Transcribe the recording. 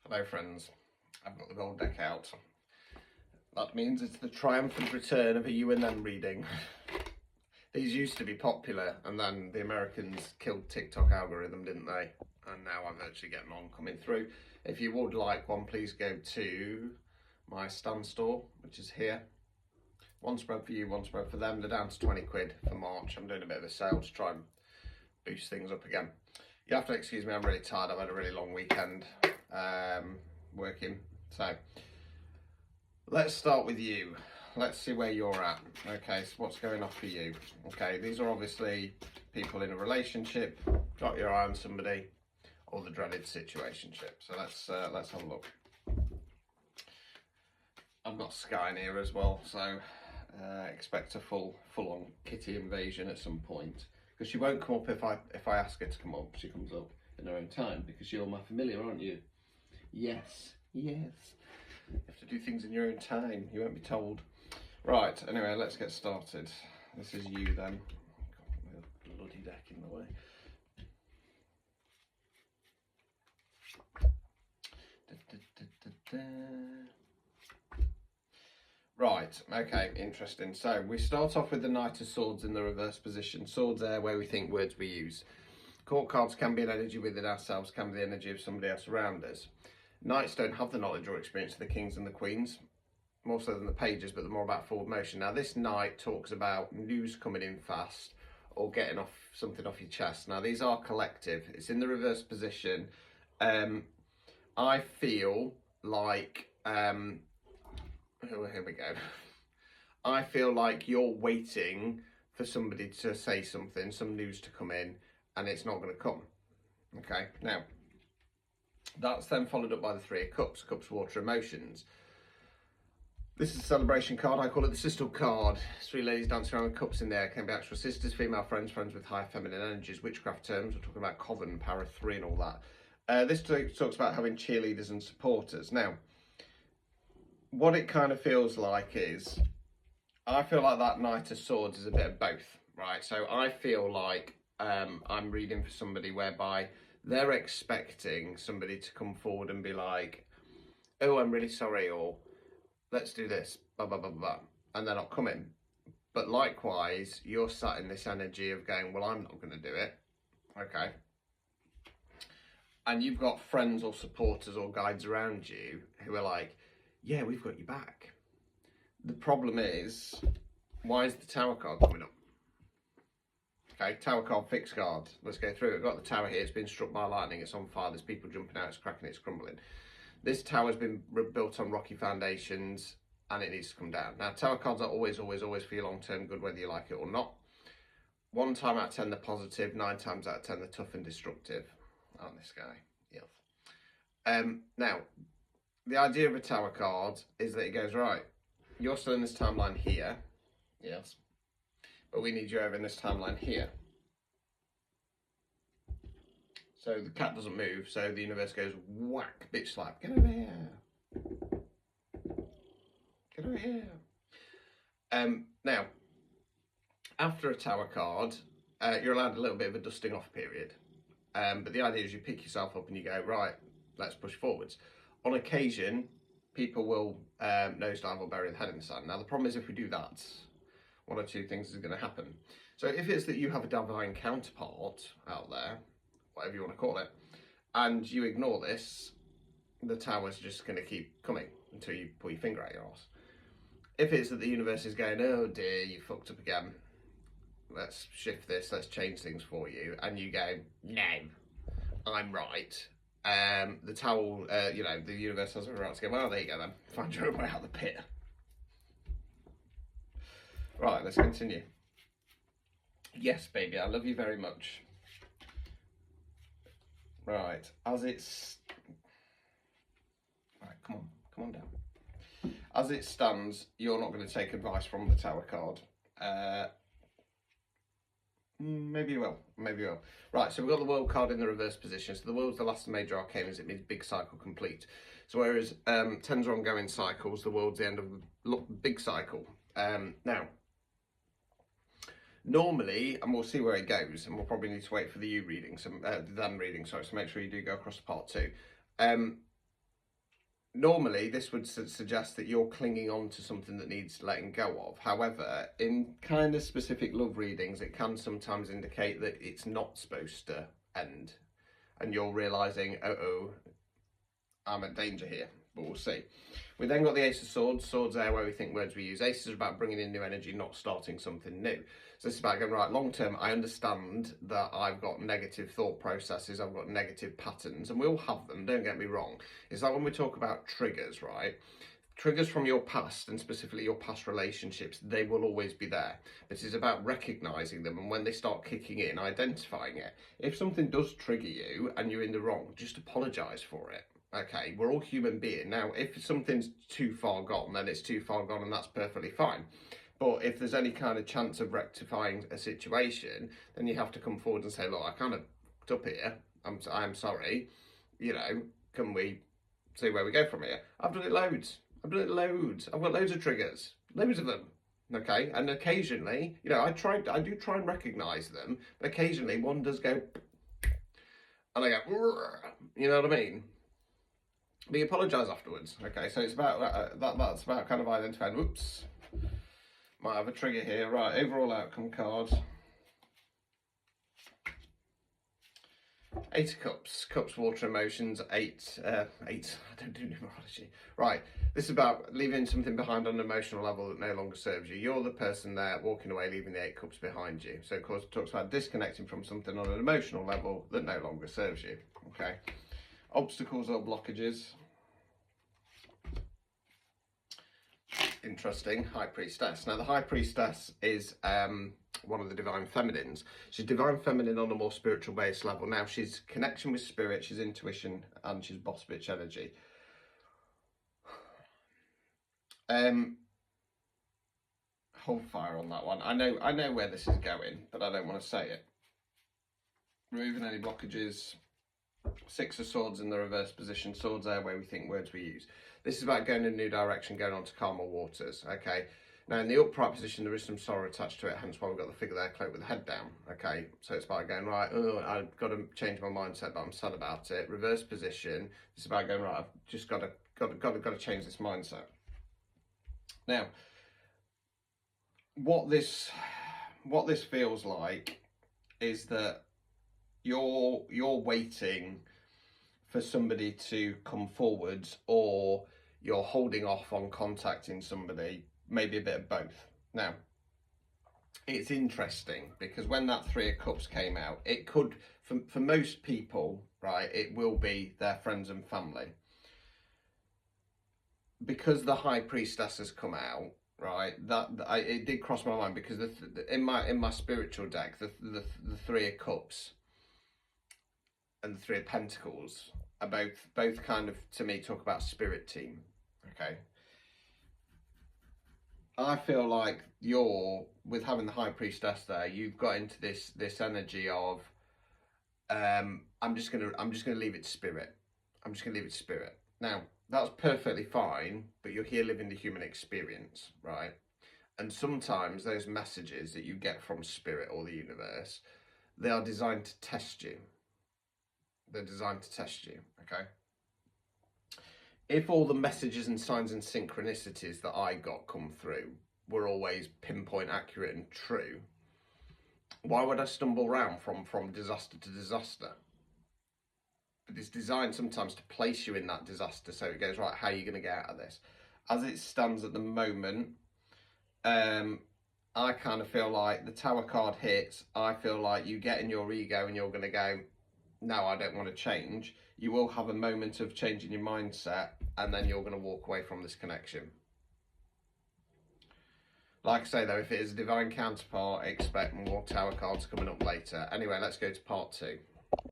Hello friends, I've got the gold deck out. That means it's the triumphant return of a you and them reading. These used to be popular and then the Americans killed TikTok algorithm, didn't they? And now I'm actually getting on coming through. If you would like one, please go to my stand store, which is here. One spread for you, one spread for them. They're down to 20 quid for March. I'm doing a bit of a sale to try and boost things up again. You have to excuse me, I'm really tired. I've had a really long weekend working. So let's start with you. Let's see where you're at. Okay, so what's going on for you? Okay, these are obviously people in a relationship, got your eye on somebody, or the dreaded situationship. So let's have a look. I've got Sky in here as well, so expect a full-on kitty invasion at some point. Because she won't come up if I ask her to come up. She comes up in her own time because you're my familiar, aren't you? Yes, yes. You have to do things in your own time. You won't be told. Right. Anyway, let's get started. This is you then. Got my bloody deck in the way. Right, okay, interesting. So we start off with the Knight of Swords in the reverse position. Swords there where we think words we use. Court cards can be an energy within ourselves, can be the energy of somebody else around us. Knights don't have the knowledge or experience of the kings and the queens, more so than the pages, but they're more about forward motion. Now this knight talks about news coming in fast or getting off something off your chest. Now these are collective. It's in the reverse position. I feel like... here we go. I feel like you're waiting for somebody to say something, some news to come in, and it's not going to come. Okay, now, that's then followed up by the Three of Cups, Cups, Water, Emotions. This is a celebration card. I call it the Sister card. Three ladies dancing around with cups in there. Can be actual sisters, female friends, friends with high feminine energies, witchcraft terms. We're talking about Coven, Power of Three and all that. This talks about having cheerleaders and supporters. Now, what it kind of feels like is, I feel like that Knight of Swords is a bit of both, right? So I feel like I'm reading for somebody whereby they're expecting somebody to come forward and be like, oh, I'm really sorry, or let's do this, blah, blah, blah, blah, and they're not coming. But likewise, you're sat in this energy of going, well, I'm not going to do it, okay? And you've got friends or supporters or guides around you who are like, yeah, we've got you back. The problem is, why is the Tower card coming up? Okay, Tower card, fixed card. Let's go through it. I've got the Tower here. It's been struck by lightning. It's on fire. There's people jumping out. It's cracking. It's crumbling. This tower's been built on rocky foundations and it needs to come down. Now, Tower cards are always for your long-term good, whether you like it or not. 1 time out of 10, they're positive. 9 times out of 10, they're tough and destructive. Aren't this guy? Yes. Now, the idea of a Tower card is that it goes, right, you're still in this timeline here, yes, but we need you over in this timeline here. So the cat doesn't move, so the universe goes, whack, bitch slap, get over here. Get over here. Now, after a Tower card, you're allowed a little bit of a dusting off period. But the idea is you pick yourself up and you go, right, let's push forwards. On occasion, people will nosedive or bury the head in the sand. Now, the problem is if we do that, 1 or 2 things is going to happen. So if it's that you have a divine counterpart out there, whatever you want to call it, and you ignore this, the tower's just going to keep coming until you pull your finger out your arse. If it's that the universe is going, oh dear, you fucked up again, let's shift this, let's change things for you, and you go, no, I'm right. The towel, the universe has every right to go, well, there you go then, find your own way out of the pit. Right, let's continue. Yes, baby, I love you very much. Right, right, come on down. As it stands, you're not going to take advice from the Tower card. Maybe you will. Right, so we've got the World card in the reverse position. So the World's the last major arcane, as it means big cycle complete. So whereas 10s are ongoing cycles, the World's the end of the big cycle. Now, normally, and we'll see where it goes, and we'll probably need to wait for the them reading, sorry, so make sure you do go across to part 2. normally this would suggest that you're clinging on to something that needs letting go of. However, in kind of specific love readings, it can sometimes indicate that it's not supposed to end, and you're realizing, oh, I'm at danger here, but we'll see. We then got the Ace of Swords. Swords there where we think words we use. Aces are about bringing in new energy, not starting something new. So this is about going, right, long term, I understand that I've got negative thought processes, I've got negative patterns, and we all have them, don't get me wrong. It's like when we talk about triggers, right? Triggers from your past, and specifically your past relationships, they will always be there. But it's about recognizing them, and when they start kicking in, identifying it. If something does trigger you and you're in the wrong, just apologize for it. Okay, we're all human beings. Now, if something's too far gone, then it's too far gone, and that's perfectly fine. But if there's any kind of chance of rectifying a situation, then you have to come forward and say, look, I kind of fucked up here. I'm sorry. You know, can we see where we go from here? I've done it loads. I've got loads of triggers, loads of them. Okay, and occasionally, you know, I do try and recognise them, but occasionally one does go, and I go, you know what I mean? But you apologise afterwards. Okay, so it's about that's about kind of identifying, whoops, might have a trigger here. Right, overall outcome card. Eight of Cups, Cups, water, emotions, eight, I don't do numerology. Right, this is about leaving something behind on an emotional level that no longer serves you. You're the person there walking away, leaving the Eight Cups behind you. So of course it talks about disconnecting from something on an emotional level that no longer serves you, okay? Obstacles or blockages. Interesting. High Priestess. Now the High Priestess is one of the Divine Feminines. She's Divine Feminine on a more spiritual base level. Now she's connection with spirit, she's intuition, and she's boss bitch energy. Hold fire on that one. I know where this is going, but I don't want to say it. Removing any blockages. Six of Swords in the reverse position. Swords there where we think words we use. This is about going in a new direction, going on to calmer waters, okay? Now, in the upright position, there is some sorrow attached to it, hence why we've got the figure there, cloak with the head down, okay? So it's about going, right, I've got to change my mindset, but I'm sad about it. Reverse position, it's about going, right, I've just got to change this mindset. Now, what this feels like is that you're waiting for somebody to come forwards, or you're holding off on contacting somebody, maybe a bit of both. Now, it's interesting because when that Three of Cups came out, it could, for most people, right, it will be their friends and family. Because the High Priestess has come out, right, it did cross my mind, because in my spiritual deck, the Three of Cups and the Three of Pentacles are both kind of, to me, talk about spirit team. Okay, I feel like with having the High Priestess there, you've got into this energy of I'm just gonna leave it to spirit. I'm just gonna leave it to spirit. Now, that's perfectly fine, but you're here living the human experience, right? And sometimes those messages that you get from spirit or the universe, they are designed to test you. They're designed to test you, okay? If all the messages and signs and synchronicities that I got come through were always pinpoint accurate and true, why would I stumble around from disaster to disaster? But it's designed sometimes to place you in that disaster, so it goes, right, how are you going to get out of this? As it stands at the moment, I kind of feel like the Tower card hits, I feel like you get in your ego and you're going to go, no, I don't want to change. You will have a moment of changing your mindset, and then you're going to walk away from this connection. Like I say though, if it is a divine counterpart, expect more Tower cards coming up later. Anyway, let's go to part 2.